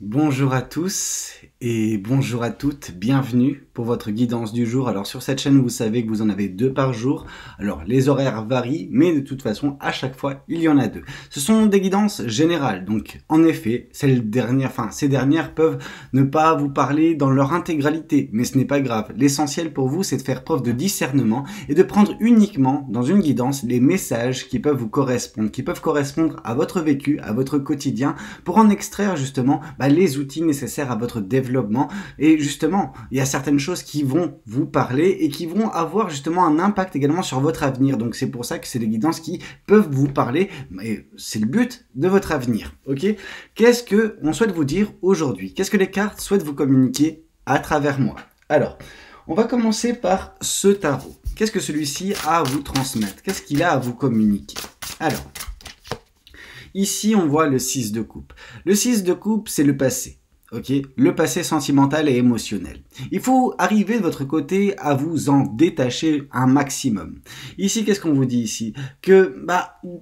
Bonjour à tous et bonjour à toutes, bienvenue pour votre guidance du jour. Alors sur cette chaîne, vous savez que vous en avez 2 par jour. Alors les horaires varient, mais de toute façon, à chaque fois, il y en a 2. Ce sont des guidances générales, donc en effet, ces dernières peuvent ne pas vous parler dans leur intégralité, mais ce n'est pas grave. L'essentiel pour vous, c'est de faire preuve de discernement et de prendre uniquement dans une guidance les messages qui peuvent vous correspondre, qui peuvent correspondre à votre vécu, à votre quotidien, pour en extraire justement les outils nécessaires à votre développement. Et justement, il y a certaines choses qui vont vous parler et qui vont avoir justement un impact également sur votre avenir. Donc c'est pour ça que c'est des guidances qui peuvent vous parler, et c'est le but de votre avenir. Ok? Qu'est-ce que on souhaite vous dire aujourd'hui? Qu'est-ce que les cartes souhaitent vous communiquer à travers moi? Alors, on va commencer par ce tarot. Qu'est-ce que celui-ci a à vous transmettre? Qu'est-ce qu'il a à vous communiquer? Alors, ici, on voit le 6 de coupe. Le 6 de coupe, c'est le passé. Ok, le passé sentimental et émotionnel. Il faut arriver de votre côté à vous en détacher un maximum. Ici, qu'est-ce qu'on vous dit ici? Que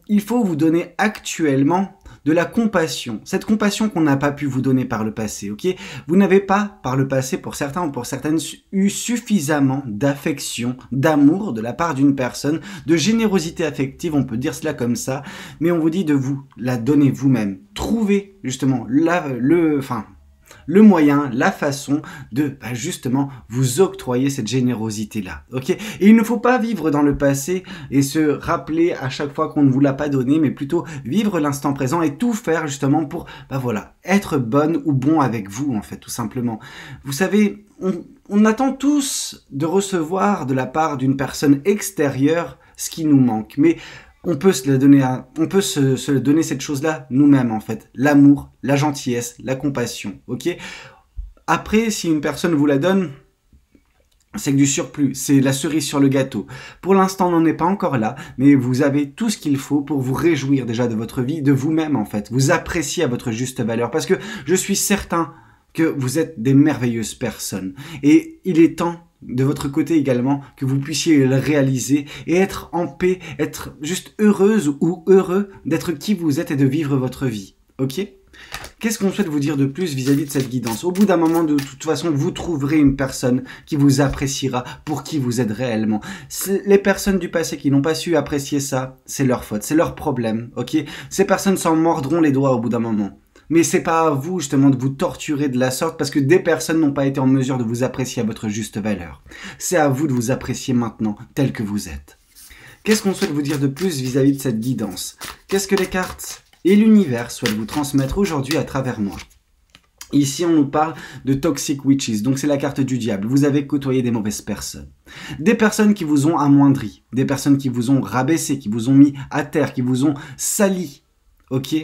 il faut vous donner actuellement de la compassion. Cette compassion qu'on n'a pas pu vous donner par le passé. Ok, vous n'avez pas par le passé, pour certains ou pour certaines, eu suffisamment d'affection, d'amour de la part d'une personne, de générosité affective, on peut dire cela comme ça. Mais on vous dit de vous la donner vous-même. Trouvez justement le moyen, la façon de justement vous octroyer cette générosité-là. Ok? Et il ne faut pas vivre dans le passé et se rappeler à chaque fois qu'on ne vous l'a pas donné, mais plutôt vivre l'instant présent et tout faire justement pour, être bonne ou bon avec vous, en fait, tout simplement. Vous savez, on attend tous de recevoir de la part d'une personne extérieure ce qui nous manque, mais on peut se donner cette chose-là nous-mêmes, en fait. L'amour, la gentillesse, la compassion, ok? Après, si une personne vous la donne, c'est que du surplus, c'est la cerise sur le gâteau. Pour l'instant, on n'en est pas encore là, mais vous avez tout ce qu'il faut pour vous réjouir déjà de votre vie, de vous-même, en fait. Vous appréciez à votre juste valeur, parce que je suis certain que vous êtes des merveilleuses personnes. Et il est temps de votre côté également, que vous puissiez le réaliser et être en paix, être juste heureuse ou heureux d'être qui vous êtes et de vivre votre vie. Ok? Qu'est-ce qu'on souhaite vous dire de plus vis-à-vis de cette guidance? Au bout d'un moment, de toute façon, vous trouverez une personne qui vous appréciera pour qui vous êtes réellement. Les personnes du passé qui n'ont pas su apprécier ça, c'est leur faute, c'est leur problème. Ok? Ces personnes s'en mordront les doigts au bout d'un moment. Mais c'est pas à vous justement de vous torturer de la sorte parce que des personnes n'ont pas été en mesure de vous apprécier à votre juste valeur. C'est à vous de vous apprécier maintenant tel que vous êtes. Qu'est-ce qu'on souhaite vous dire de plus vis-à-vis de cette guidance? Qu'est-ce que les cartes et l'univers souhaitent vous transmettre aujourd'hui à travers moi? Ici, on nous parle de Toxic Witches, donc c'est la carte du diable. Vous avez côtoyé des mauvaises personnes. Des personnes qui vous ont amoindri, des personnes qui vous ont rabaissé, qui vous ont mis à terre, qui vous ont sali. Ok?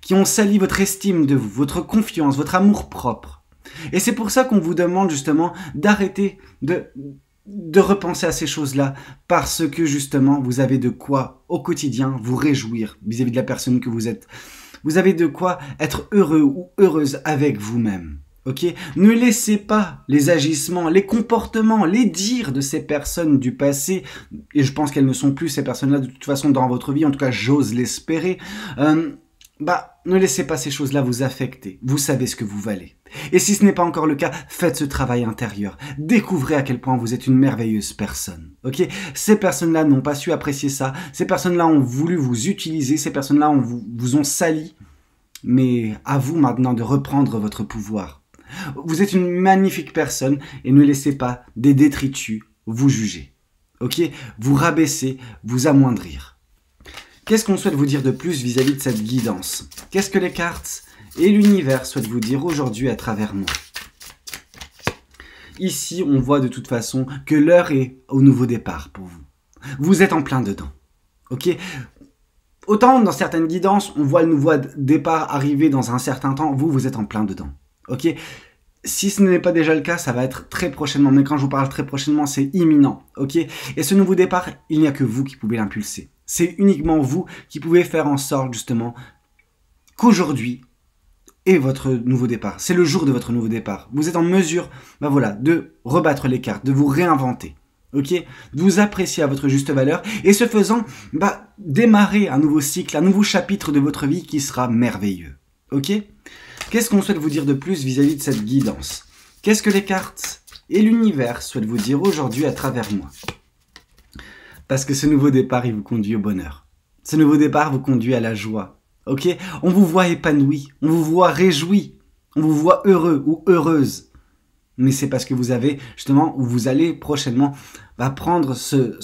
Qui ont sali votre estime de vous, votre confiance, votre amour propre. Et c'est pour ça qu'on vous demande justement d'arrêter de repenser à ces choses-là, parce que justement, vous avez de quoi au quotidien vous réjouir vis-à-vis de la personne que vous êtes. Vous avez de quoi être heureux ou heureuse avec vous-même. Ok? Ne laissez pas les agissements, les comportements, les dires de ces personnes du passé, et je pense qu'elles ne sont plus ces personnes-là de toute façon dans votre vie, en tout cas j'ose l'espérer, ne laissez pas ces choses-là vous affecter. Vous savez ce que vous valez. Et si ce n'est pas encore le cas, faites ce travail intérieur. Découvrez à quel point vous êtes une merveilleuse personne. Ok? Ces personnes-là n'ont pas su apprécier ça. Ces personnes-là ont voulu vous utiliser. Ces personnes-là vous ont sali. Mais à vous maintenant de reprendre votre pouvoir. Vous êtes une magnifique personne et ne laissez pas des détritus vous juger. Ok? Vous rabaisser, vous amoindrir. Qu'est-ce qu'on souhaite vous dire de plus vis-à-vis de cette guidance? Qu'est-ce que les cartes et l'univers souhaitent vous dire aujourd'hui à travers moi? Ici, on voit de toute façon que l'heure est au nouveau départ pour vous. Vous êtes en plein dedans. Ok? Autant dans certaines guidances, on voit le nouveau départ arriver dans un certain temps, vous êtes en plein dedans. Ok? Si ce n'est pas déjà le cas, ça va être très prochainement. Mais quand je vous parle très prochainement, c'est imminent. Ok? Et ce nouveau départ, il n'y a que vous qui pouvez l'impulser. C'est uniquement vous qui pouvez faire en sorte justement qu'aujourd'hui est votre nouveau départ. C'est le jour de votre nouveau départ. Vous êtes en mesure de rebattre les cartes, de vous réinventer. Ok? De vous apprécier à votre juste valeur. Et ce faisant, démarrer un nouveau cycle, un nouveau chapitre de votre vie qui sera merveilleux. Ok? Qu'est-ce qu'on souhaite vous dire de plus vis-à-vis de cette guidance? Qu'est-ce que les cartes et l'univers souhaitent vous dire aujourd'hui à travers moi? Parce que ce nouveau départ, il vous conduit au bonheur. Ce nouveau départ vous conduit à la joie. Ok? On vous voit épanoui, on vous voit réjoui, on vous voit heureux ou heureuse. Mais c'est parce que vous avez, justement, ou vous allez prochainement prendre ce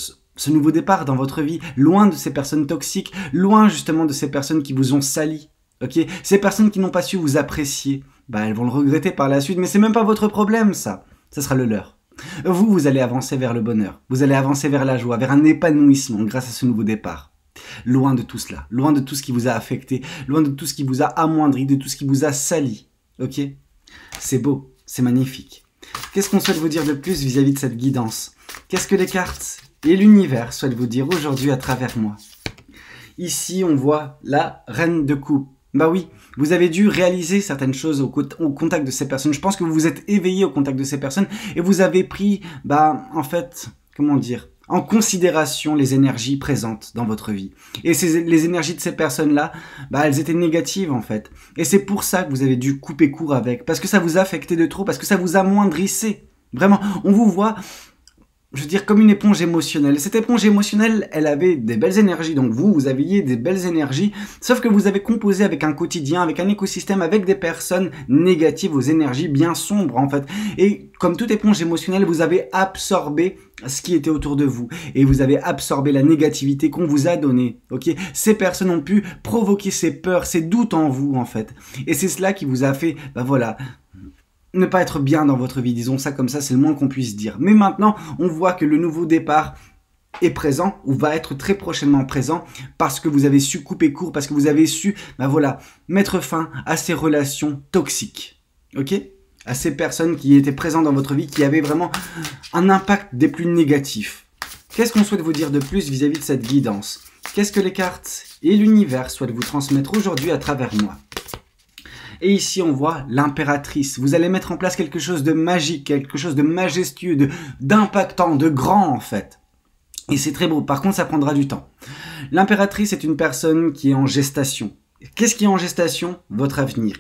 nouveau départ dans votre vie, loin de ces personnes toxiques, loin justement de ces personnes qui vous ont sali. Ok? Ces personnes qui n'ont pas su vous apprécier, elles vont le regretter par la suite, mais c'est même pas votre problème, ça. Ça sera le leur. Vous allez avancer vers le bonheur. Vous allez avancer vers la joie, vers un épanouissement grâce à ce nouveau départ. Loin de tout cela, loin de tout ce qui vous a affecté, loin de tout ce qui vous a amoindri, de tout ce qui vous a sali. Ok? C'est beau, c'est magnifique. Qu'est-ce qu'on souhaite vous dire de plus vis-à-vis de cette guidance? Qu'est-ce que les cartes et l'univers souhaitent vous dire aujourd'hui à travers moi? Ici, on voit la reine de coupe. Bah oui, vous avez dû réaliser certaines choses au contact de ces personnes. Je pense que vous vous êtes éveillé au contact de ces personnes et vous avez pris, en fait, comment dire, en considération les énergies présentes dans votre vie. Et les énergies de ces personnes-là, elles étaient négatives en fait. Et c'est pour ça que vous avez dû couper court avec. Parce que ça vous affectait de trop, parce que ça vous amoindrissait. Vraiment, on vous voit, je veux dire, comme une éponge émotionnelle. Cette éponge émotionnelle, elle avait des belles énergies. Donc vous aviez des belles énergies. Sauf que vous avez composé avec un quotidien, avec un écosystème, avec des personnes négatives aux énergies bien sombres en fait. Et comme toute éponge émotionnelle, vous avez absorbé ce qui était autour de vous. Et vous avez absorbé la négativité qu'on vous a donnée. Ok? Ces personnes ont pu provoquer ces peurs, ces doutes en vous en fait. Et c'est cela qui vous a fait, ne pas être bien dans votre vie, disons ça comme ça, c'est le moins qu'on puisse dire. Mais maintenant, on voit que le nouveau départ est présent, ou va être très prochainement présent, parce que vous avez su couper court, parce que vous avez su, mettre fin à ces relations toxiques. Ok? À ces personnes qui étaient présentes dans votre vie, qui avaient vraiment un impact des plus négatifs. Qu'est-ce qu'on souhaite vous dire de plus vis-à-vis de cette guidance? Qu'est-ce que les cartes et l'univers souhaitent vous transmettre aujourd'hui à travers moi? Et ici, on voit l'impératrice. Vous allez mettre en place quelque chose de magique, quelque chose de majestueux, d'impactant, de grand en fait. Et c'est très beau. Par contre, ça prendra du temps. L'impératrice est une personne qui est en gestation. Qu'est-ce qui est en gestation? Votre avenir.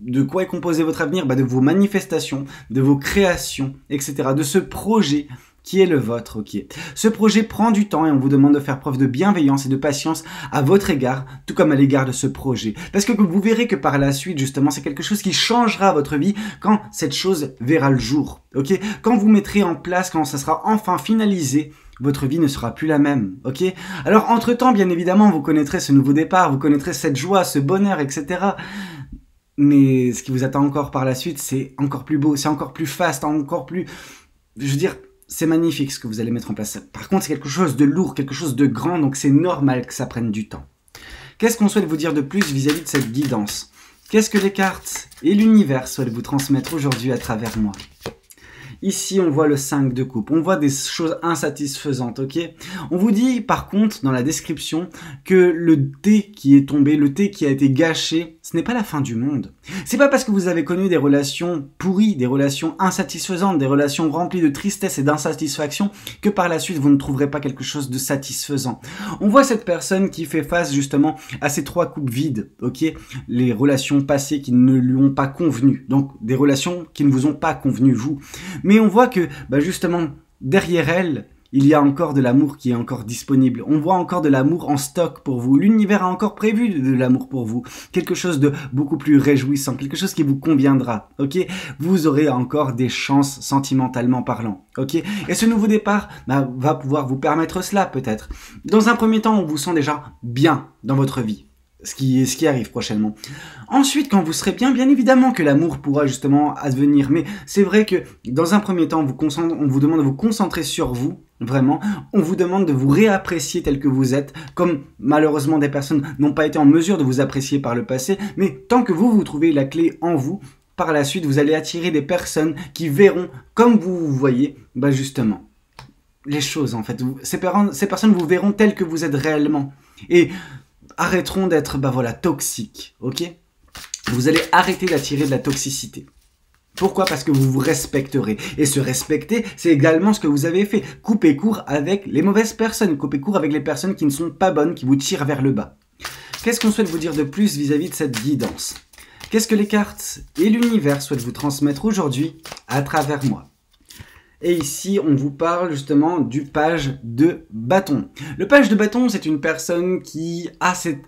De quoi est composé votre avenir? De vos manifestations, de vos créations, etc. De ce projet qui est le vôtre, ok. Ce projet prend du temps et on vous demande de faire preuve de bienveillance et de patience à votre égard, tout comme à l'égard de ce projet. Parce que vous verrez que par la suite, justement, c'est quelque chose qui changera votre vie quand cette chose verra le jour, ok. Quand vous mettrez en place, quand ça sera enfin finalisé, votre vie ne sera plus la même, ok. Alors, entre-temps, bien évidemment, vous connaîtrez ce nouveau départ, vous connaîtrez cette joie, ce bonheur, etc. Mais ce qui vous attend encore par la suite, c'est encore plus beau, c'est encore plus faste, encore plus... Je veux dire... C'est magnifique ce que vous allez mettre en place. Par contre, c'est quelque chose de lourd, quelque chose de grand, donc c'est normal que ça prenne du temps. Qu'est-ce qu'on souhaite vous dire de plus vis-à-vis de cette guidance? Qu'est-ce que les cartes et l'univers souhaitent vous transmettre aujourd'hui à travers moi? Ici, on voit le 5 de coupe. On voit des choses insatisfaisantes, ok? On vous dit, par contre, dans la description, que le thé qui est tombé, le thé qui a été gâché, ce n'est pas la fin du monde. C'est pas parce que vous avez connu des relations pourries, des relations insatisfaisantes, des relations remplies de tristesse et d'insatisfaction, que par la suite, vous ne trouverez pas quelque chose de satisfaisant. On voit cette personne qui fait face, justement, à ces 3 coupes vides, ok? Les relations passées qui ne lui ont pas convenu. Donc, des relations qui ne vous ont pas convenu, vous. Mais on voit que, justement, derrière elle, il y a encore de l'amour qui est encore disponible. On voit encore de l'amour en stock pour vous. L'univers a encore prévu de l'amour pour vous. Quelque chose de beaucoup plus réjouissant, quelque chose qui vous conviendra, ok? Vous aurez encore des chances sentimentalement parlant, ok? Et ce nouveau départ va pouvoir vous permettre cela, peut-être. Dans un premier temps, on vous sent déjà bien dans votre vie. Ce qui arrive prochainement. Ensuite, quand vous serez bien évidemment que l'amour pourra justement advenir. Mais c'est vrai que dans un premier temps, on vous demande de vous concentrer sur vous, vraiment. On vous demande de vous réapprécier tel que vous êtes, comme malheureusement des personnes n'ont pas été en mesure de vous apprécier par le passé. Mais tant que vous trouvez la clé en vous, par la suite, vous allez attirer des personnes qui verront, comme vous voyez, justement, les choses en fait. Ces personnes vous verront telles que vous êtes réellement. Et arrêteront d'être, toxiques, ok? Vous allez arrêter d'attirer de la toxicité. Pourquoi? Parce que vous vous respecterez. Et se respecter, c'est également ce que vous avez fait. Coupez court avec les mauvaises personnes. Coupez court avec les personnes qui ne sont pas bonnes, qui vous tirent vers le bas. Qu'est-ce qu'on souhaite vous dire de plus vis-à-vis de cette guidance? Qu'est-ce que les cartes et l'univers souhaitent vous transmettre aujourd'hui à travers moi? Et ici, on vous parle justement du page de bâton. Le page de bâton, c'est une personne qui a cette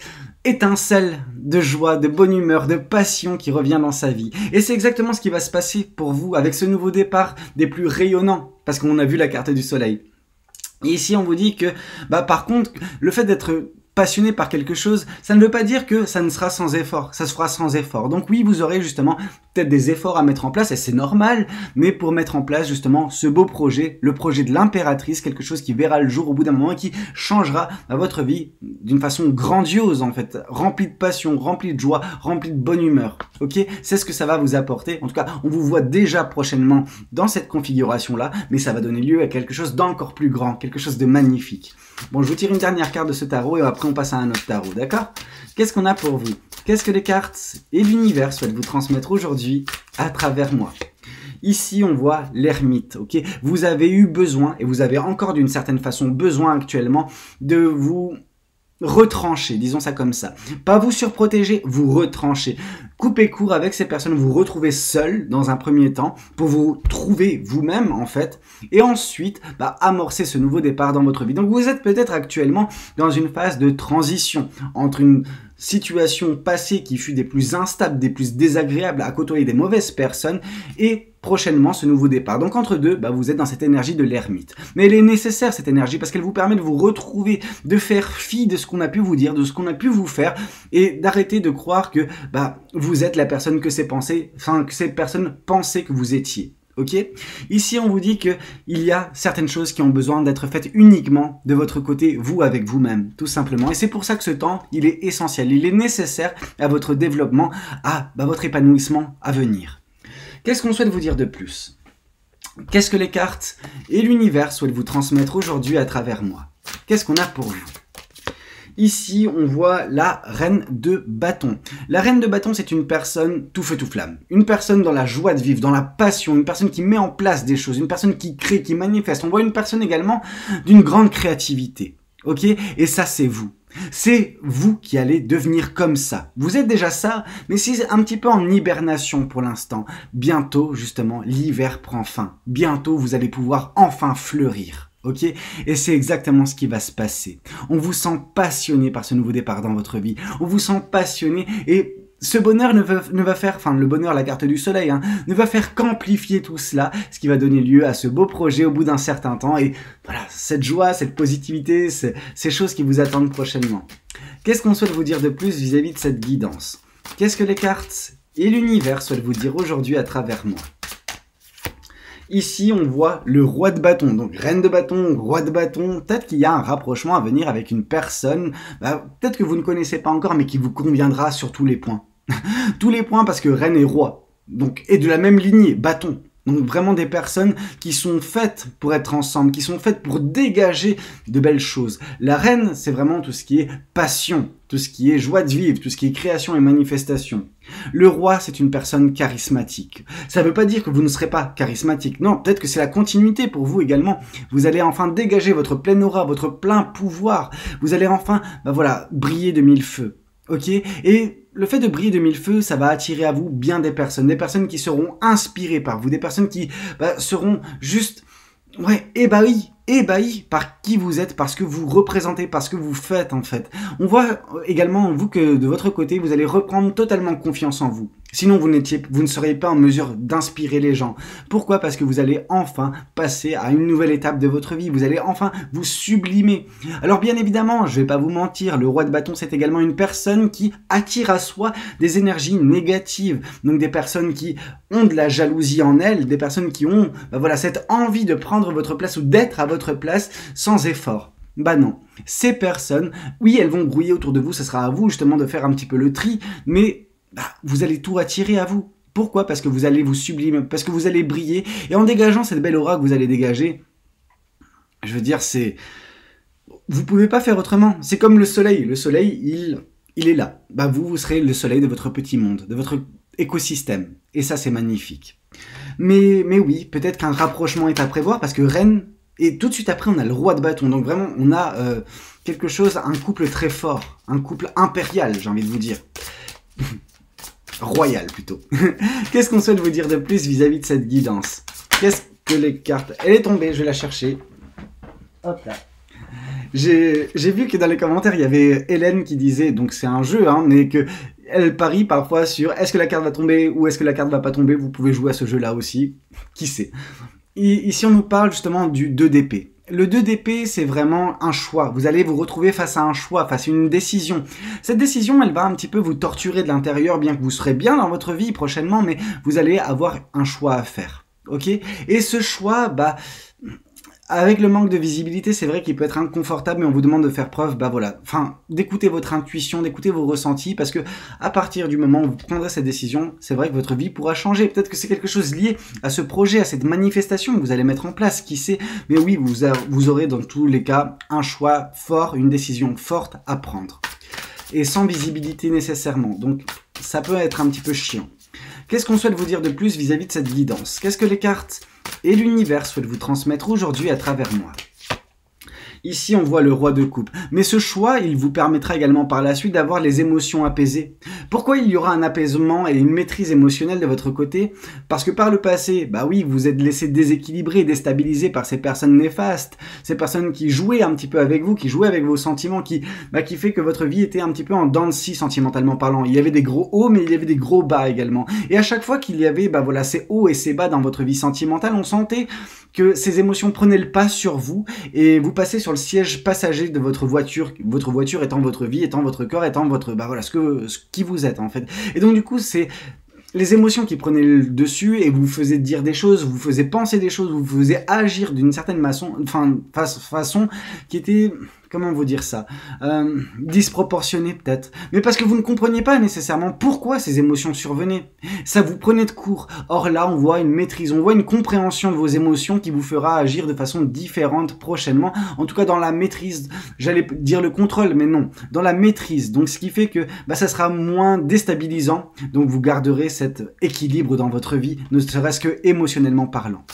étincelle de joie, de bonne humeur, de passion qui revient dans sa vie. Et c'est exactement ce qui va se passer pour vous avec ce nouveau départ des plus rayonnants, parce qu'on a vu la carte du soleil. Et ici, on vous dit que, par contre, le fait d'être passionné par quelque chose, ça ne veut pas dire que ça ne sera sans effort, ça se fera sans effort. Donc oui, vous aurez justement peut-être des efforts à mettre en place, et c'est normal, mais pour mettre en place justement ce beau projet, le projet de l'impératrice, quelque chose qui verra le jour au bout d'un moment et qui changera votre vie d'une façon grandiose en fait, remplie de passion, remplie de joie, remplie de bonne humeur. Ok, c'est ce que ça va vous apporter. En tout cas, on vous voit déjà prochainement dans cette configuration-là, mais ça va donner lieu à quelque chose d'encore plus grand, quelque chose de magnifique. Bon, je vous tire une dernière carte de ce tarot et après on passe à un autre tarot, d'accord? Qu'est-ce qu'on a pour vous? Qu'est-ce que les cartes et l'univers souhaitent vous transmettre aujourd'hui à travers moi? Ici, on voit l'ermite, ok? Vous avez eu besoin, et vous avez encore d'une certaine façon besoin actuellement, de vous retrancher, disons ça comme ça. Pas vous surprotéger, vous retrancher. Coupez court avec ces personnes, vous vous retrouvez seul dans un premier temps pour vous trouver vous-même en fait et ensuite amorcer ce nouveau départ dans votre vie. Donc vous êtes peut-être actuellement dans une phase de transition entre une situation passée qui fut des plus instables, des plus désagréables à côtoyer des mauvaises personnes et prochainement ce nouveau départ. Donc entre deux, vous êtes dans cette énergie de l'ermite. Mais elle est nécessaire cette énergie parce qu'elle vous permet de vous retrouver, de faire fi de ce qu'on a pu vous dire, de ce qu'on a pu vous faire et d'arrêter de croire que vous êtes la personne que ces personnes pensaient que vous étiez. Ok? Ici, on vous dit qu'il y a certaines choses qui ont besoin d'être faites uniquement de votre côté, vous avec vous-même, tout simplement. Et c'est pour ça que ce temps, il est essentiel, il est nécessaire à votre développement, à votre épanouissement à venir. Qu'est-ce qu'on souhaite vous dire de plus? Qu'est-ce que les cartes et l'univers souhaitent vous transmettre aujourd'hui à travers moi? Qu'est-ce qu'on a pour vous? Ici, on voit la reine de bâton. La reine de bâton, c'est une personne tout feu tout flamme. Une personne dans la joie de vivre, dans la passion, une personne qui met en place des choses, une personne qui crée, qui manifeste. On voit une personne également d'une grande créativité. Ok? Et ça, c'est vous. C'est vous qui allez devenir comme ça. Vous êtes déjà ça, mais c'est un petit peu en hibernation pour l'instant. Bientôt, justement, l'hiver prend fin. Bientôt, vous allez pouvoir enfin fleurir. Ok? Et c'est exactement ce qui va se passer. On vous sent passionné par ce nouveau départ dans votre vie. On vous sent passionné et ce bonheur ne va faire, enfin le bonheur, la carte du soleil, ne va faire qu'amplifier tout cela, ce qui va donner lieu à ce beau projet au bout d'un certain temps. Et voilà, cette joie, cette positivité, ces choses qui vous attendent prochainement. Qu'est-ce qu'on souhaite vous dire de plus vis-à-vis de cette guidance? Qu'est-ce que les cartes et l'univers souhaitent vous dire aujourd'hui à travers moi? Ici, on voit le roi de bâton, donc reine de bâton, roi de bâton. Peut-être qu'il y a un rapprochement à venir avec une personne, peut-être que vous ne connaissez pas encore, mais qui vous conviendra sur tous les points. Tous les points parce que reine et roi, donc, et de la même lignée, bâton. Donc vraiment des personnes qui sont faites pour être ensemble, qui sont faites pour dégager de belles choses. La reine, c'est vraiment tout ce qui est passion, tout ce qui est joie de vivre, tout ce qui est création et manifestation. Le roi, c'est une personne charismatique. Ça ne veut pas dire que vous ne serez pas charismatique. Non, peut-être que c'est la continuité pour vous également. Vous allez enfin dégager votre pleine aura, votre plein pouvoir. Vous allez enfin, briller de mille feux. Ok? Et le fait de briller de mille feux, ça va attirer à vous bien des personnes qui seront inspirées par vous, des personnes qui seront juste ébahis par qui vous êtes, parce que vous représentez, parce que vous faites en fait. On voit également, vous, que de votre côté, vous allez reprendre totalement confiance en vous. Sinon, vous ne seriez pas en mesure d'inspirer les gens. Pourquoi? Parce que vous allez enfin passer à une nouvelle étape de votre vie. Vous allez enfin vous sublimer. Alors bien évidemment, je vais pas vous mentir, le roi de bâton, c'est également une personne qui attire à soi des énergies négatives. Donc des personnes qui ont de la jalousie en elles, des personnes qui ont cette envie de prendre votre place ou d'être à votre place sans effort. Non, ces personnes, oui, elles vont grouiller autour de vous, ce sera à vous justement de faire un petit peu le tri, mais vous allez tout attirer à vous. Pourquoi? Parce que vous allez vous sublimer, parce que vous allez briller, et en dégageant cette belle aura que vous allez dégager, je veux dire, vous pouvez pas faire autrement. C'est comme le soleil. Le soleil, il est là. Vous serez le soleil de votre petit monde, de votre écosystème, et ça, c'est magnifique. Mais oui, peut-être qu'un rapprochement est à prévoir, parce que reine, et tout de suite après, on a le roi de bâton. Donc vraiment, on a quelque chose, un couple très fort, un couple impérial, j'ai envie de vous dire. royal plutôt. Qu'est-ce qu'on souhaite vous dire de plus vis-à-vis de cette guidance? Qu'est-ce que les cartes... Elle est tombée, je vais la chercher. Hop là. J'ai vu que dans les commentaires, il y avait Hélène qui disait, donc c'est un jeu, hein, mais que elle parie parfois sur est-ce que la carte va tomber ou est-ce que la carte va pas tomber. Vous pouvez jouer à ce jeu-là aussi, qui sait. Et ici, on nous parle justement du 2 d'épée. Le 2 d'épée, c'est vraiment un choix. Vous allez vous retrouver face à un choix, face à une décision. Cette décision, elle va un petit peu vous torturer de l'intérieur, bien que vous serez bien dans votre vie prochainement, mais vous allez avoir un choix à faire. Ok? Et ce choix, bah... avec le manque de visibilité, c'est vrai qu'il peut être inconfortable, mais on vous demande de faire preuve, bah voilà, enfin, d'écouter votre intuition, d'écouter vos ressentis, parce que à partir du moment où vous prendrez cette décision, c'est vrai que votre vie pourra changer. Peut-être que c'est quelque chose lié à ce projet, à cette manifestation que vous allez mettre en place, qui sait. Mais oui, vous aurez dans tous les cas un choix fort, une décision forte à prendre. Et sans visibilité nécessairement, donc ça peut être un petit peu chiant. Qu'est-ce qu'on souhaite vous dire de plus vis-à-vis de cette guidance? Qu'est-ce que les cartes et l'univers souhaitent vous transmettre aujourd'hui à travers moi? Ici, on voit le roi de coupe. Mais ce choix, il vous permettra également par la suite d'avoir les émotions apaisées. Pourquoi il y aura un apaisement et une maîtrise émotionnelle de votre côté? Parce que par le passé, bah oui, vous êtes laissé déséquilibré, déstabilisé par ces personnes néfastes, ces personnes qui jouaient un petit peu avec vous, qui jouaient avec vos sentiments, qui fait que votre vie était un petit peu en dents de scie sentimentalement parlant. Il y avait des gros hauts, mais il y avait des gros bas également. Et à chaque fois qu'il y avait, bah voilà, ces hauts et ces bas dans votre vie sentimentale, on sentait que ces émotions prenaient le pas sur vous et vous passez sur le siège passager de votre voiture étant votre vie, étant votre corps, étant votre, bah voilà, ce qui vous êtes en fait. Et donc du coup, c'est les émotions qui prenaient le dessus et vous faisaient dire des choses, vous faisaient penser des choses, vous faisaient agir d'une certaine façon qui était, comment vous dire ça, disproportionnée peut-être. Mais parce que vous ne compreniez pas nécessairement pourquoi ces émotions survenaient. Ça vous prenait de court. Or là, on voit une maîtrise, on voit une compréhension de vos émotions qui vous fera agir de façon différente prochainement. En tout cas, dans la maîtrise, j'allais dire le contrôle, mais non, dans la maîtrise. Donc, ce qui fait que bah, ça sera moins déstabilisant. Donc, vous garderez cet équilibre dans votre vie, ne serait-ce que émotionnellement parlant.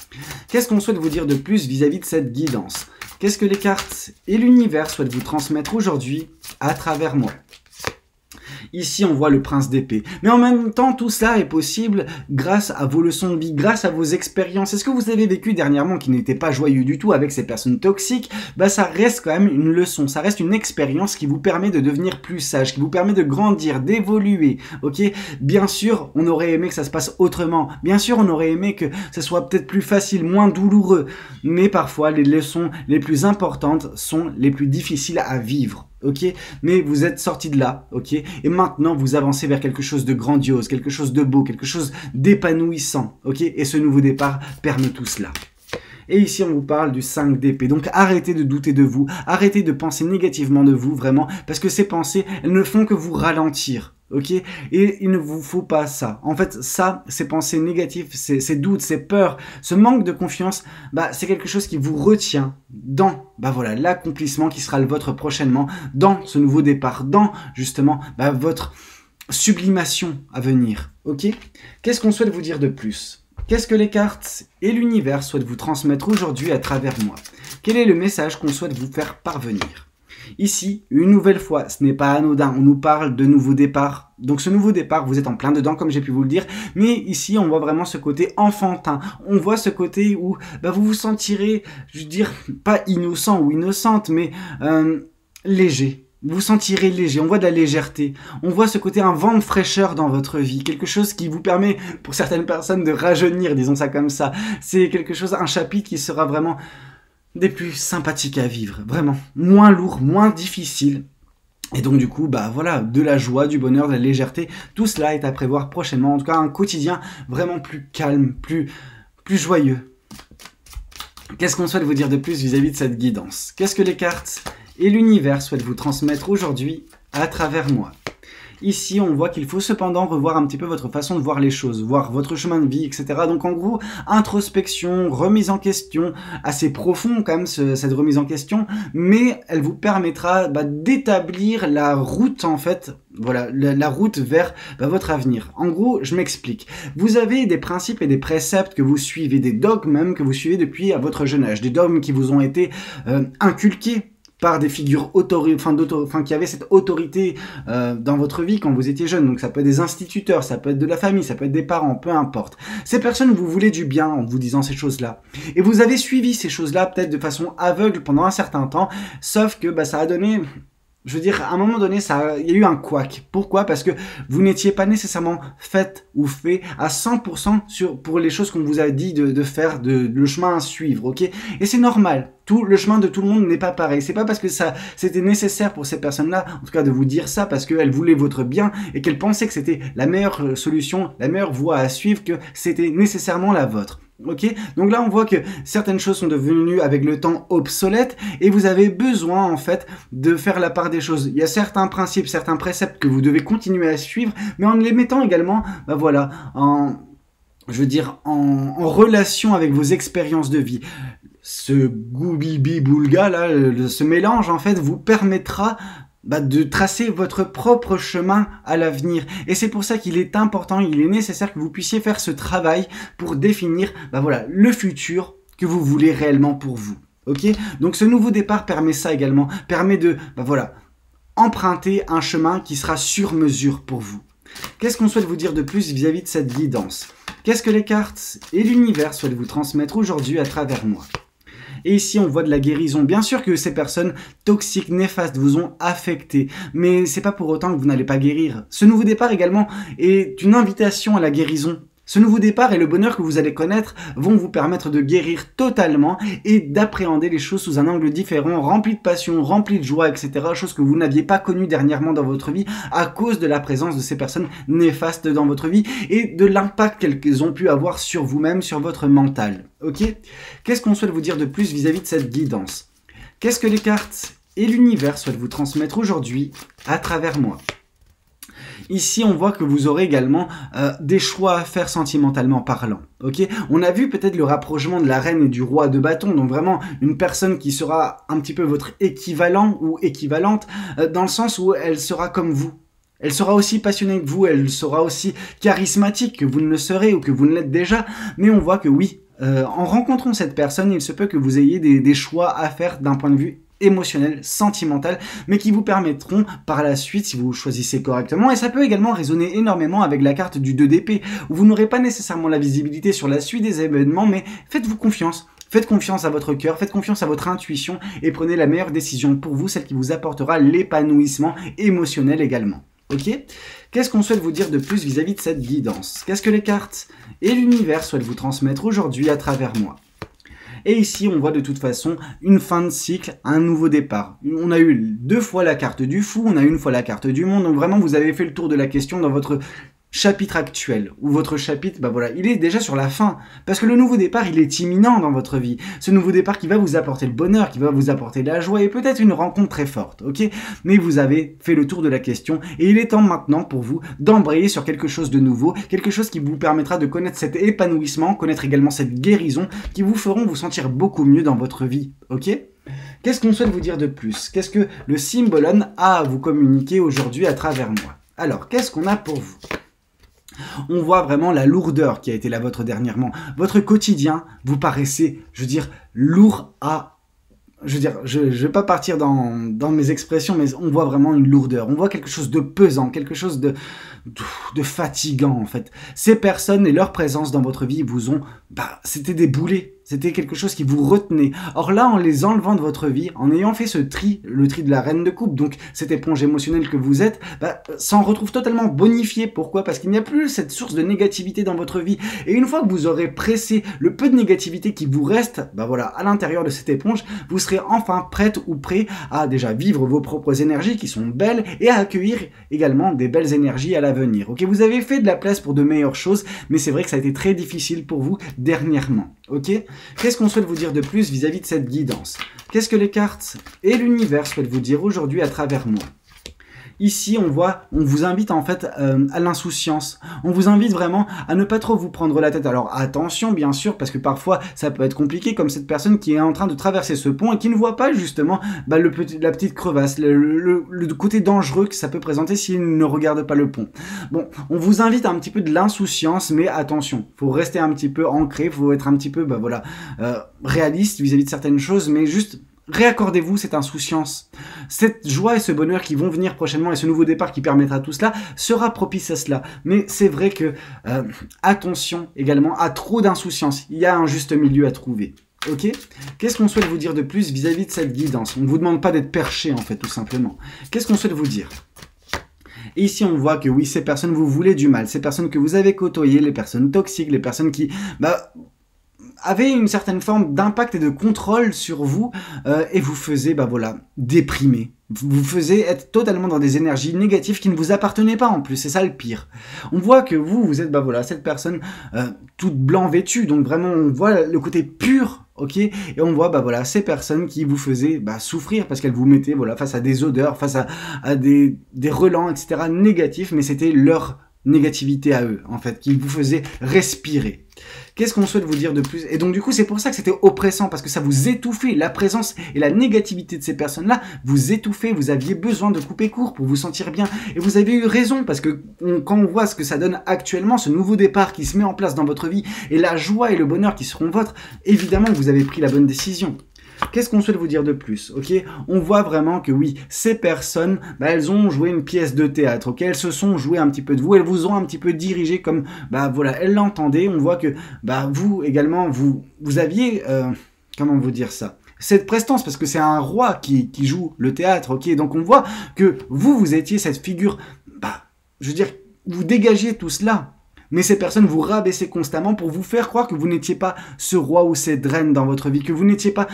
Qu'est-ce qu'on souhaite vous dire de plus vis-à-vis de cette guidance? Qu'est-ce que les cartes et l'univers souhaitent vous transmettre aujourd'hui à travers moi? Ici, on voit le prince d'épée. Mais en même temps, tout ça est possible grâce à vos leçons de vie, grâce à vos expériences. Est-ce que vous avez vécu dernièrement qui n'était pas joyeux du tout avec ces personnes toxiques? Bah, ça reste quand même une leçon, ça reste une expérience qui vous permet de devenir plus sage, qui vous permet de grandir, d'évoluer, ok? Bien sûr, on aurait aimé que ça se passe autrement. Bien sûr, on aurait aimé que ça soit peut-être plus facile, moins douloureux. Mais parfois, les leçons les plus importantes sont les plus difficiles à vivre. Ok, mais vous êtes sorti de là, ok, et maintenant vous avancez vers quelque chose de grandiose, quelque chose de beau, quelque chose d'épanouissant, ok, et ce nouveau départ permet tout cela. Et ici, on vous parle du 5 d'épée. Donc, arrêtez de douter de vous. Arrêtez de penser négativement de vous, vraiment. Parce que ces pensées, elles ne font que vous ralentir. Ok? Et il ne vous faut pas ça. En fait, ça, ces pensées négatives, ces doutes, ces peurs, ce manque de confiance, bah, c'est quelque chose qui vous retient dans, bah voilà, l'accomplissement qui sera le vôtre prochainement, dans ce nouveau départ, dans, justement, bah, votre sublimation à venir. Ok? Qu'est-ce qu'on souhaite vous dire de plus? Qu'est-ce que les cartes et l'univers souhaitent vous transmettre aujourd'hui à travers moi? Quel est le message qu'on souhaite vous faire parvenir? Ici, une nouvelle fois, ce n'est pas anodin, on nous parle de nouveau départ. Donc ce nouveau départ, vous êtes en plein dedans, comme j'ai pu vous le dire. Mais ici, on voit vraiment ce côté enfantin. On voit ce côté où bah, vous vous sentirez, je veux dire, pas innocent ou innocente, mais léger. Vous vous sentirez léger, on voit de la légèreté, on voit ce côté un vent de fraîcheur dans votre vie, quelque chose qui vous permet, pour certaines personnes, de rajeunir, disons ça comme ça. C'est quelque chose, un chapitre qui sera vraiment des plus sympathiques à vivre, vraiment. Moins lourd, moins difficile. Et donc du coup, bah voilà, de la joie, du bonheur, de la légèreté, tout cela est à prévoir prochainement. En tout cas, un quotidien vraiment plus calme, plus joyeux. Qu'est-ce qu'on souhaite vous dire de plus vis-à-vis de cette guidance? Qu'est-ce que les cartes et l'univers souhaite vous transmettre aujourd'hui à travers moi? Ici, on voit qu'il faut cependant revoir un petit peu votre façon de voir les choses, voir votre chemin de vie, etc. Donc en gros, introspection, remise en question, assez profond quand même cette remise en question, mais elle vous permettra d'établir la route en fait, voilà, la route vers votre avenir. En gros, je m'explique. Vous avez des principes et des préceptes que vous suivez, des dogmes même que vous suivez depuis à votre jeune âge, des dogmes qui vous ont été inculqués par des figures qui avaient cette autorité dans votre vie quand vous étiez jeune. Donc ça peut être des instituteurs, ça peut être de la famille, ça peut être des parents, peu importe. Ces personnes vous voulaient du bien en vous disant ces choses-là. Et vous avez suivi ces choses-là peut-être de façon aveugle pendant un certain temps, sauf que ça a donné... Je veux dire, à un moment donné, il y a eu un couac. Pourquoi? Parce que vous n'étiez pas nécessairement fait à 100% pour les choses qu'on vous a dit de faire, le chemin à suivre, ok? Et c'est normal. Le chemin de tout le monde n'est pas pareil. C'est pas parce que c'était nécessaire pour ces personnes-là, en tout cas de vous dire ça, parce qu'elles voulaient votre bien et qu'elles pensaient que c'était la meilleure solution, la meilleure voie à suivre, que c'était nécessairement la vôtre. Ok, donc là on voit que certaines choses sont devenues avec le temps obsolètes et vous avez besoin en fait de faire la part des choses. Il y a certains principes, certains préceptes que vous devez continuer à suivre, mais en les mettant également, en relation avec vos expériences de vie. Ce goubi-boulga là, ce mélange en fait vous permettra de tracer votre propre chemin à l'avenir. Et c'est pour ça qu'il est important, il est nécessaire que vous puissiez faire ce travail pour définir le futur que vous voulez réellement pour vous. Ok? Donc ce nouveau départ permet ça également, permet de emprunter un chemin qui sera sur mesure pour vous. Qu'est-ce qu'on souhaite vous dire de plus vis-à-vis de cette guidance? Qu'est-ce que les cartes et l'univers souhaitent vous transmettre aujourd'hui à travers moi? Et ici, on voit de la guérison. Bien sûr que ces personnes toxiques, néfastes, vous ont affecté, mais c'est pas pour autant que vous n'allez pas guérir. Ce nouveau départ également est une invitation à la guérison. Ce nouveau départ et le bonheur que vous allez connaître vont vous permettre de guérir totalement et d'appréhender les choses sous un angle différent, rempli de passion, rempli de joie, etc. Chose que vous n'aviez pas connue dernièrement dans votre vie à cause de la présence de ces personnes néfastes dans votre vie et de l'impact qu'elles ont pu avoir sur vous-même, sur votre mental. Ok? Qu'est-ce qu'on souhaite vous dire de plus vis-à-vis de cette guidance? Qu'est-ce que les cartes et l'univers souhaitent vous transmettre aujourd'hui à travers moi? Ici, on voit que vous aurez également des choix à faire sentimentalement parlant. Ok, on a vu peut-être le rapprochement de la reine et du roi de bâton, donc vraiment une personne qui sera un petit peu votre équivalent ou équivalente, dans le sens où elle sera comme vous. Elle sera aussi passionnée que vous, elle sera aussi charismatique que vous ne le serez ou que vous ne l'êtes déjà, mais on voit que oui, en rencontrant cette personne, il se peut que vous ayez des choix à faire d'un point de vue émotionnel, sentimental, mais qui vous permettront par la suite, si vous choisissez correctement, et ça peut également résonner énormément avec la carte du 2 d'épée, où vous n'aurez pas nécessairement la visibilité sur la suite des événements, mais faites-vous confiance. Faites confiance à votre cœur, faites confiance à votre intuition et prenez la meilleure décision pour vous, celle qui vous apportera l'épanouissement émotionnel également. Ok? Qu'est-ce qu'on souhaite vous dire de plus vis-à-vis de cette guidance? Qu'est-ce que les cartes et l'univers souhaitent vous transmettre aujourd'hui à travers moi? Et ici, on voit de toute façon une fin de cycle, un nouveau départ. On a eu 2 fois la carte du fou, on a une fois la carte du monde. Donc vraiment, vous avez fait le tour de la question dans votre chapitre actuel, ou votre chapitre, il est déjà sur la fin, parce que le nouveau départ, il est imminent dans votre vie. Ce nouveau départ qui va vous apporter le bonheur, qui va vous apporter la joie, et peut-être une rencontre très forte, ok? Mais vous avez fait le tour de la question, et il est temps maintenant pour vous d'embrayer sur quelque chose de nouveau, quelque chose qui vous permettra de connaître cet épanouissement, connaître également cette guérison, qui vous feront vous sentir beaucoup mieux dans votre vie, ok? Qu'est-ce qu'on souhaite vous dire de plus? Qu'est-ce que le Symbolon a à vous communiquer aujourd'hui à travers moi? Alors, qu'est-ce qu'on a pour vous? On voit vraiment la lourdeur qui a été la vôtre dernièrement. Votre quotidien, vous paraissez, lourd à... Je vais pas partir dans mes expressions, mais on voit vraiment une lourdeur. On voit quelque chose de pesant, quelque chose de fatigant, en fait. Ces personnes et leur présence dans votre vie vous ont... c'était des boulets. C'était quelque chose qui vous retenait. Or là, en les enlevant de votre vie, en ayant fait ce tri, le tri de la reine de coupe, donc cette éponge émotionnelle que vous êtes, ça en retrouve totalement bonifié. Pourquoi? Parce qu'il n'y a plus cette source de négativité dans votre vie. Et une fois que vous aurez pressé le peu de négativité qui vous reste, à l'intérieur de cette éponge, vous serez enfin prête ou prêt à déjà vivre vos propres énergies qui sont belles et à accueillir également des belles énergies à l'avenir. Ok, vous avez fait de la place pour de meilleures choses, mais c'est vrai que ça a été très difficile pour vous dernièrement. Ok? Qu'est-ce qu'on souhaite vous dire de plus vis-à-vis de cette guidance? Qu'est-ce que les cartes et l'univers souhaitent vous dire aujourd'hui à travers moi? Ici, on vous invite en fait à l'insouciance. On vous invite vraiment à ne pas trop vous prendre la tête. Alors attention, bien sûr, parce que parfois ça peut être compliqué, comme cette personne qui est en train de traverser ce pont et qui ne voit pas justement la petite crevasse, le côté dangereux que ça peut présenter s'il ne regarde pas le pont. Bon, on vous invite à un petit peu de l'insouciance, mais attention, faut rester un petit peu ancré, faut être un petit peu réaliste vis-à-vis de certaines choses, mais juste réaccordez-vous cette insouciance. Cette joie et ce bonheur qui vont venir prochainement et ce nouveau départ qui permettra tout cela sera propice à cela. Mais c'est vrai que attention également à trop d'insouciance. Il y a un juste milieu à trouver. Ok? Qu'est-ce qu'on souhaite vous dire de plus vis-à-vis de cette guidance? On ne vous demande pas d'être perché en fait, tout simplement. Qu'est-ce qu'on souhaite vous dire? Et ici, on voit que oui, ces personnes vous voulez du mal. Ces personnes que vous avez côtoyées, les personnes toxiques, les personnes qui... avaient une certaine forme d'impact et de contrôle sur vous et vous faisaient, déprimer. Vous faisiez être totalement dans des énergies négatives qui ne vous appartenaient pas en plus, c'est ça le pire. On voit que vous êtes, cette personne toute blanc vêtue, donc vraiment on voit le côté pur, ok? Et on voit, ces personnes qui vous faisaient souffrir parce qu'elles vous mettaient, face à des odeurs, face à des relents, etc. négatifs, mais c'était leur négativité à eux, en fait, qui vous faisait respirer. Qu'est-ce qu'on souhaite vous dire de plus? Et donc du coup, c'est pour ça que c'était oppressant, parce que ça vous étouffait. La présence et la négativité de ces personnes-là vous étouffait. Vous aviez besoin de couper court pour vous sentir bien. Et vous avez eu raison, parce que quand on voit ce que ça donne actuellement, ce nouveau départ qui se met en place dans votre vie, et la joie et le bonheur qui seront vôtres, évidemment que vous avez pris la bonne décision. Qu'est-ce qu'on souhaite vous dire de plus? Ok, on voit vraiment que oui, ces personnes, elles ont joué une pièce de théâtre. Ok, elles se sont jouées un petit peu de vous, elles vous ont un petit peu dirigé comme, elles l'entendaient. On voit que, vous également, vous aviez, comment vous dire ça? Cette prestance, parce que c'est un roi qui joue le théâtre. Ok, donc on voit que vous étiez cette figure, je veux dire, vous dégagez tout cela. Mais ces personnes vous rabaissaient constamment pour vous faire croire que vous n'étiez pas ce roi ou cette reine dans votre vie, que vous n'étiez pas,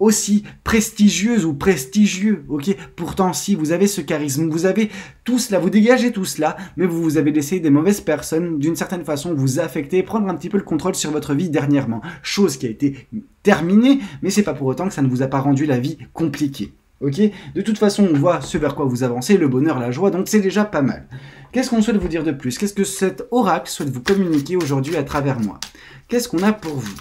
aussi prestigieuse ou prestigieux, ok? Pourtant, si, vous avez ce charisme, vous avez tout cela, vous dégagez tout cela, mais vous avez laissé des mauvaises personnes, d'une certaine façon, vous affecter, prendre un petit peu le contrôle sur votre vie dernièrement. Chose qui a été terminée, mais c'est pas pour autant que ça ne vous a pas rendu la vie compliquée. Ok? De toute façon, on voit ce vers quoi vous avancez, le bonheur, la joie, donc c'est déjà pas mal. Qu'est-ce qu'on souhaite vous dire de plus? Qu'est-ce que cet oracle souhaite vous communiquer aujourd'hui à travers moi? Qu'est-ce qu'on a pour vous?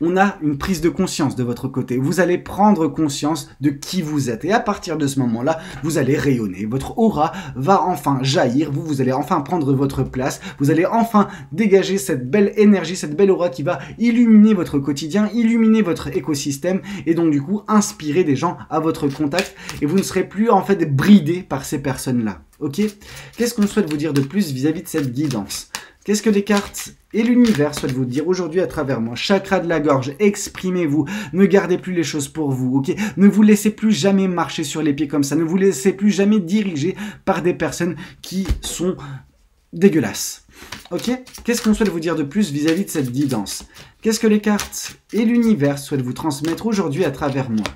On a une prise de conscience de votre côté. Vous allez prendre conscience de qui vous êtes. Et à partir de ce moment-là, vous allez rayonner. Votre aura va enfin jaillir. Vous allez enfin prendre votre place. Vous allez enfin dégager cette belle énergie, cette belle aura qui va illuminer votre quotidien, illuminer votre écosystème et donc du coup inspirer des gens à votre contact. Et vous ne serez plus en fait bridé par ces personnes-là. Ok? Qu'est-ce qu'on souhaite vous dire de plus vis-à-vis de cette guidance? Qu'est-ce que les cartes et l'univers souhaitent vous dire aujourd'hui à travers moi? Chakra de la gorge, exprimez-vous, ne gardez plus les choses pour vous, ok? Ne vous laissez plus jamais marcher sur les pieds comme ça, ne vous laissez plus jamais diriger par des personnes qui sont dégueulasses, ok? Qu'est-ce qu'on souhaite vous dire de plus vis-à-vis de cette guidance? Qu'est-ce que les cartes et l'univers souhaitent vous transmettre aujourd'hui à travers moi?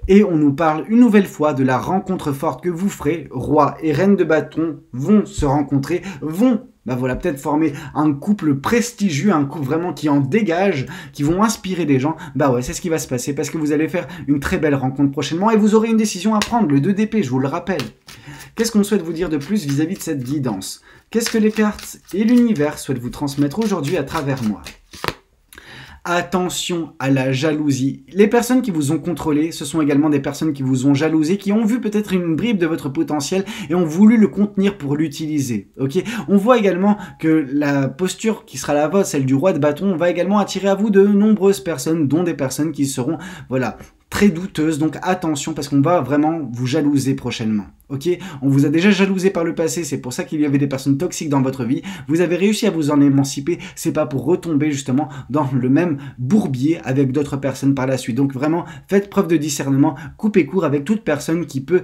Et on nous parle une nouvelle fois de la rencontre forte que vous ferez. Roi et reine de bâton vont se rencontrer, vont peut-être former un couple prestigieux, un couple vraiment qui en dégage, qui vont inspirer des gens. C'est ce qui va se passer parce que vous allez faire une très belle rencontre prochainement et vous aurez une décision à prendre, le 2 d'épée, je vous le rappelle. Qu'est-ce qu'on souhaite vous dire de plus vis-à-vis de cette guidance? Qu'est-ce que les cartes et l'univers souhaitent vous transmettre aujourd'hui à travers moi? Attention à la jalousie. Les personnes qui vous ont contrôlé, ce sont également des personnes qui vous ont jalousé, qui ont vu peut-être une bribe de votre potentiel et ont voulu le contenir pour l'utiliser. Ok? On voit également que la posture qui sera la vôtre, celle du roi de bâton, va également attirer à vous de nombreuses personnes, dont des personnes qui seront, très douteuses. Donc attention parce qu'on va vraiment vous jalouser prochainement. Ok? On vous a déjà jalousé par le passé, c'est pour ça qu'il y avait des personnes toxiques dans votre vie. Vous avez réussi à vous en émanciper, c'est pas pour retomber justement dans le même bourbier avec d'autres personnes par la suite. Donc vraiment, faites preuve de discernement, coupez court avec toute personne qui peut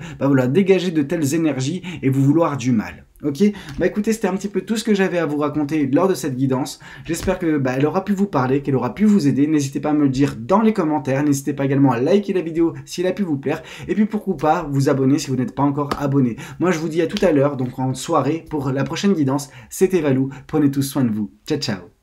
dégager de telles énergies et vous vouloir du mal. Ok, écoutez, c'était un petit peu tout ce que j'avais à vous raconter lors de cette guidance. J'espère que elle aura pu vous parler, qu'elle aura pu vous aider. N'hésitez pas à me le dire dans les commentaires. N'hésitez pas également à liker la vidéo si elle a pu vous plaire. Et puis pourquoi pas vous abonner si vous n'êtes pas encore abonné. Moi je vous dis à tout à l'heure, donc en soirée pour la prochaine guidance. C'était Valou, prenez tous soin de vous. Ciao ciao.